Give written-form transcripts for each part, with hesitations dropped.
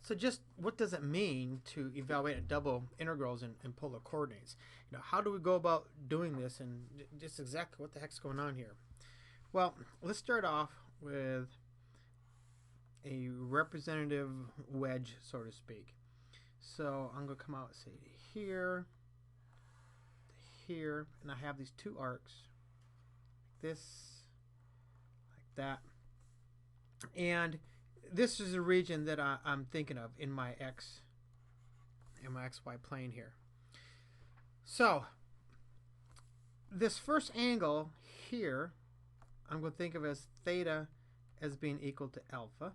So just what does it mean to evaluate double integrals in polar coordinates? How do we go about doing this, and just exactly what the heck's going on here? Well, let's start off with a representative wedge, so to speak. So I'm going to come out and say here, here, and I have these two arcs, this, like that. And this is a region that I'm thinking of in my XY plane here. So this first angle here, I'm going to think of as theta as being equal to alpha.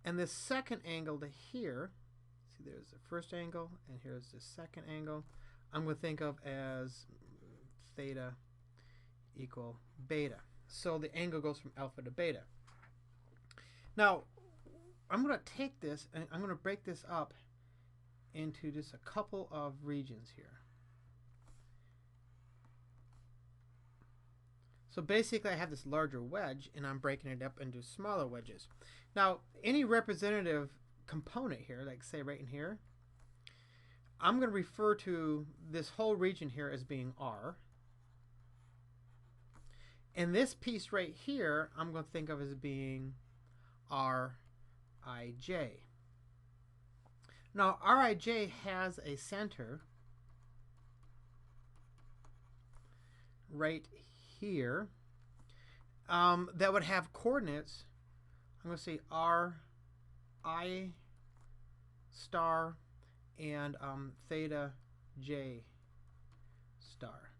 And this second angle to here, see there's the first angle and here's the second angle, I'm going to think of as theta equal beta. So the angle goes from alpha to beta. Now, I'm going to take this and I'm going to break this up into just a couple of regions here. So basically I have this larger wedge and I'm breaking it up into smaller wedges. Now, any representative component here, like say right in here, I'm going to refer to this whole region here as being R. And this piece right here, I'm going to think of as being Rij. Now, Rij has a center right here that would have coordinates. I'm going to say Ri star and theta j star.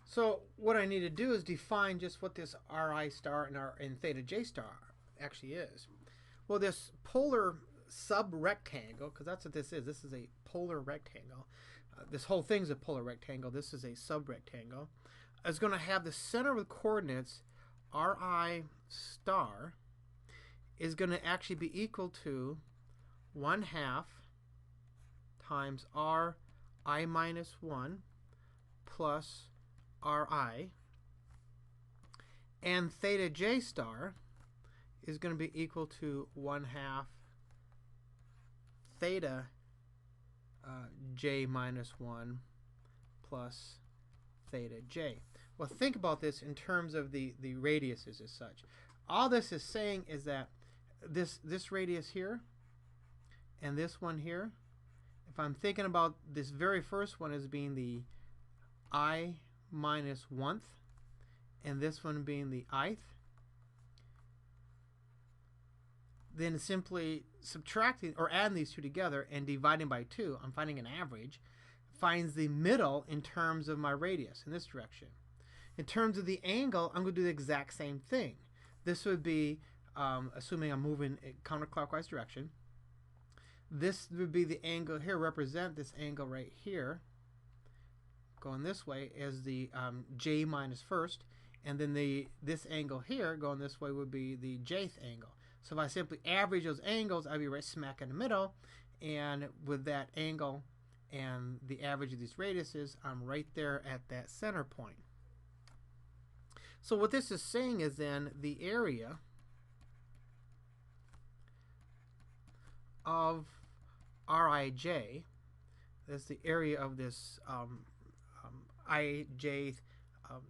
So what I need to do is define just what this Ri star and theta j star actually is. Well, this polar subrectangle, because that's what this is a polar rectangle. This whole thing's a polar rectangle. This is a subrectangle. Is going to have the center with coordinates Ri star is going to actually be equal to 1/2 times Ri minus 1 plus Ri, and theta j star is going to be equal to 1/2 theta j minus 1 plus theta j. Well, think about this in terms of the radiuses as such. All this is saying is that this radius here and this one here, if I'm thinking about this very first one as being the I minus 1th and this one being the ith, then simply subtracting or adding these two together and dividing by 2, I'm finding an average, finds the middle in terms of my radius in this direction. In terms of the angle, I'm going to do the exact same thing. This would be, assuming I'm moving in counterclockwise direction, this would be the angle here, represent this angle right here, going this way as the j minus 1st, and then this angle here going this way would be the jth angle. So if I simply average those angles, I'd be right smack in the middle, and with that angle and the average of these radiuses, I'm right there at that center point. So what this is saying is then the area of Rij, that's the area of this Ij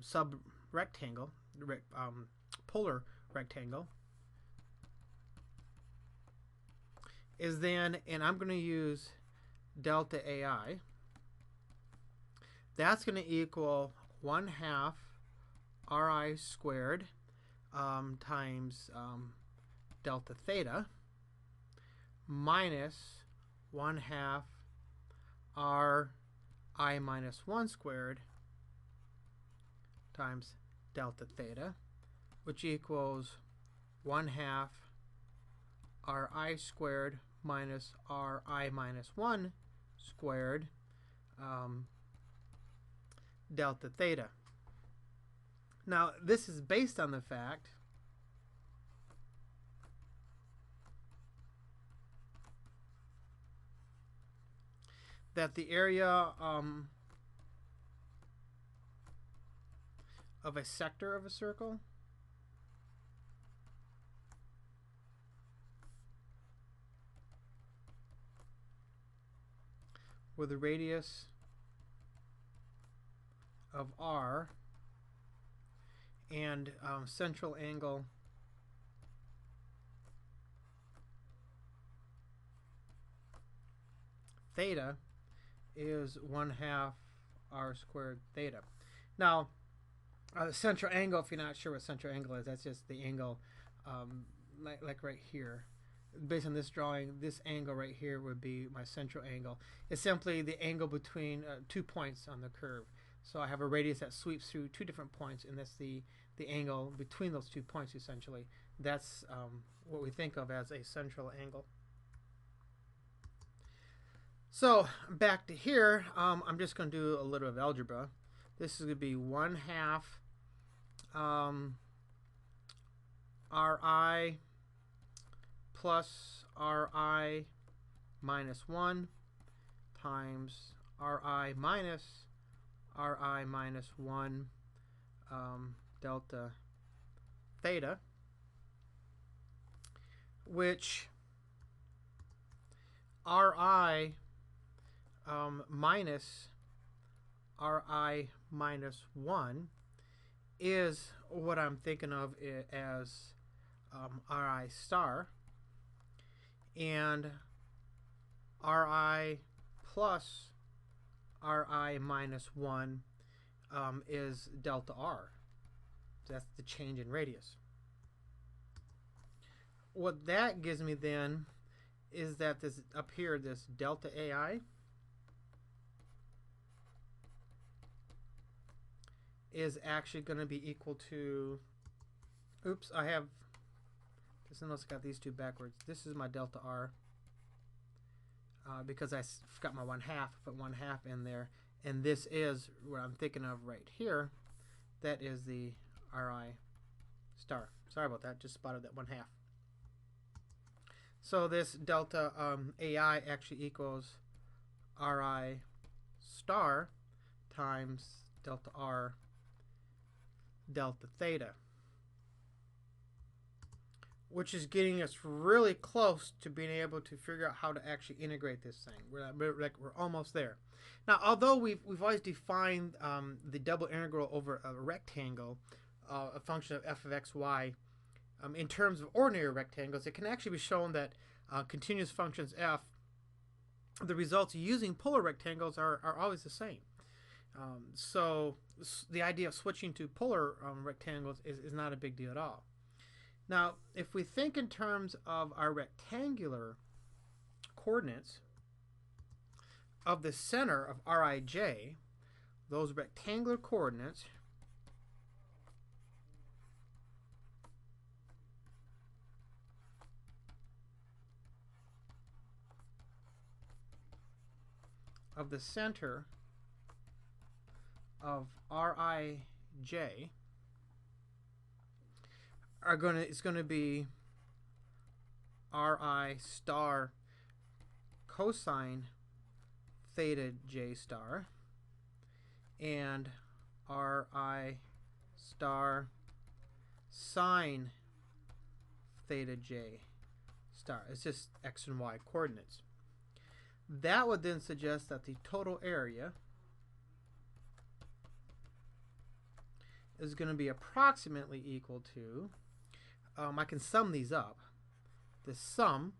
sub-rectangle, polar rectangle, is then, and I'm going to use delta Ai, that's going to equal 1/2 Ri squared times delta theta minus 1/2 Ri minus 1 squared times delta theta, which equals 1/2 Ri squared minus Ri minus 1 squared delta theta. Now, this is based on the fact that the area of a sector of a circle with a radius of r and central angle theta is 1/2 r squared theta. Now, the central angle, if you're not sure what central angle is, that's just the angle like right here. Based on this drawing, this angle right here would be my central angle. It's simply the angle between 2 points on the curve. So I have a radius that sweeps through 2 different points, and that's the angle between those 2 points, essentially. That's what we think of as a central angle. So back to here, I'm just going to do a little of algebra. This is going to be 1/2 Ri plus Ri minus 1 times Ri minus 1 delta theta, which Ri minus Ri minus 1 is what I'm thinking of as Ri star, and Ri plus Ri minus 1 is delta r. That's the change in radius. What that gives me then is that this up here, this delta AI, is actually going to be equal to, oops, I have, just notice I got these two backwards. This is my delta R, because I forgot my 1/2, put 1/2 in there, and this is what I'm thinking of right here. That is the Ri star. Sorry about that, just spotted that 1/2. So this delta AI actually equals Ri star times delta R delta theta, which is getting us really close to being able to figure out how to actually integrate this thing. We're almost there. Now, although we've always defined the double integral over a rectangle, a function of f of x, y, in terms of ordinary rectangles, it can actually be shown that continuous functions f, the results using polar rectangles are always the same. So the idea of switching to polar rectangles is not a big deal at all. Now, if we think in terms of our rectangular coordinates of the center of Rij, those rectangular coordinates of the center of Rij is going to be Ri star cosine theta j star and Ri star sine theta j star. It's just x and y coordinates. That would then suggest that the total area is going to be approximately equal to, I can sum these up. The sum,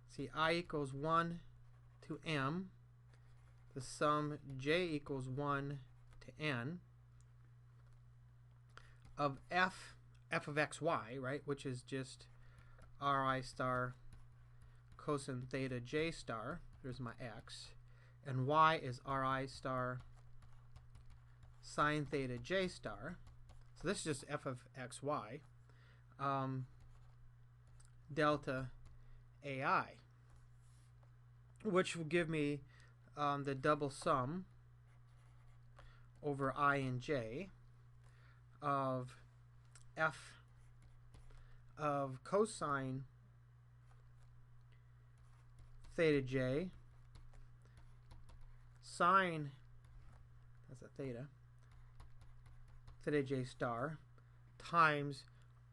see, I equals 1 to m. The sum j equals 1 to n of f of x, y, right, which is just Ri star cosine theta j star. There's my x. And y is Ri star sine theta j star. So this is just f of x, y. Delta AI, which will give me the double sum over I and j of f of cosine theta j sine, that's a theta j star times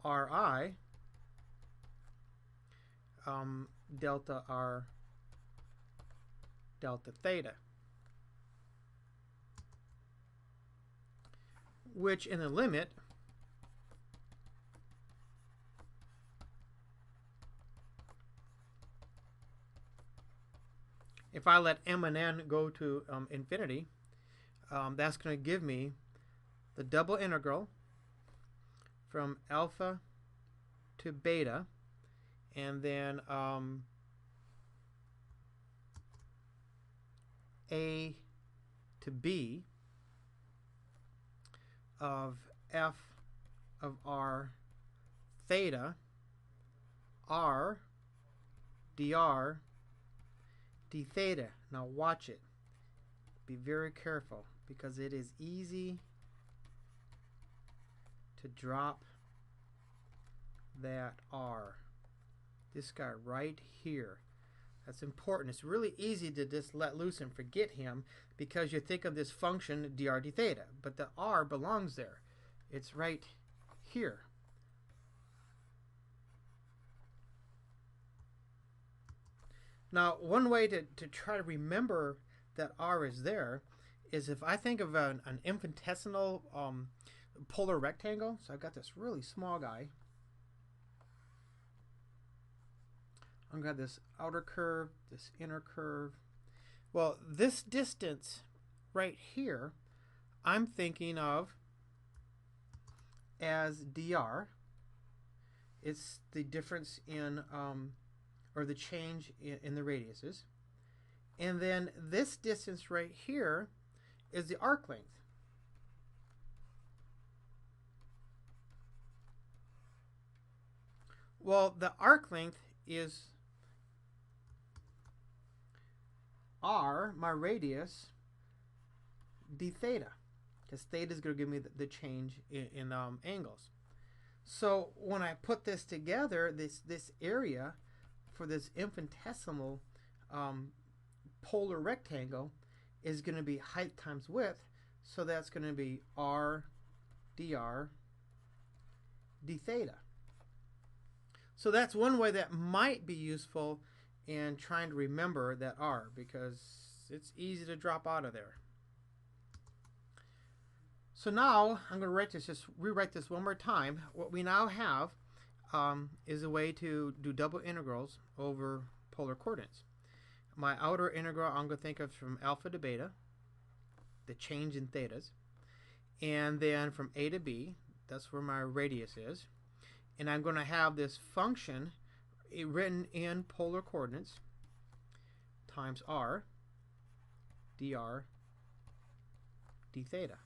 Ri delta R delta theta, which in the limit if I let m and n go to infinity, that's going to give me the double integral from alpha to beta, and then a to b of f of r theta r dr d theta. Now watch it. Be very careful because it is easy to drop that r. This guy right here. That's important. It's really easy to just let loose and forget him because you think of this function dr d theta, but the r belongs there. It's right here. Now, one way to try to remember that r is there is if I think of an infinitesimal polar rectangle. So I've got this really small guy. I've got this outer curve, this inner curve. Well, this distance right here, I'm thinking of as dr. It's the difference in, or the change in the radiuses. And then this distance right here is the arc length. Well, the arc length is r, my radius, d theta, because theta is going to give me the change in angles. So when I put this together, this area for this infinitesimal polar rectangle is going to be height times width, so that's going to be r dr d theta. So that's one way that might be useful in trying to remember that r, because it's easy to drop out of there. So now I'm going to rewrite this one more time. What we now have is a way to do double integrals over polar coordinates. My outer integral I'm going to think of from alpha to beta, the change in thetas, and then from a to b, that's where my radius is, and I'm going to have this function written in polar coordinates times r dr d theta.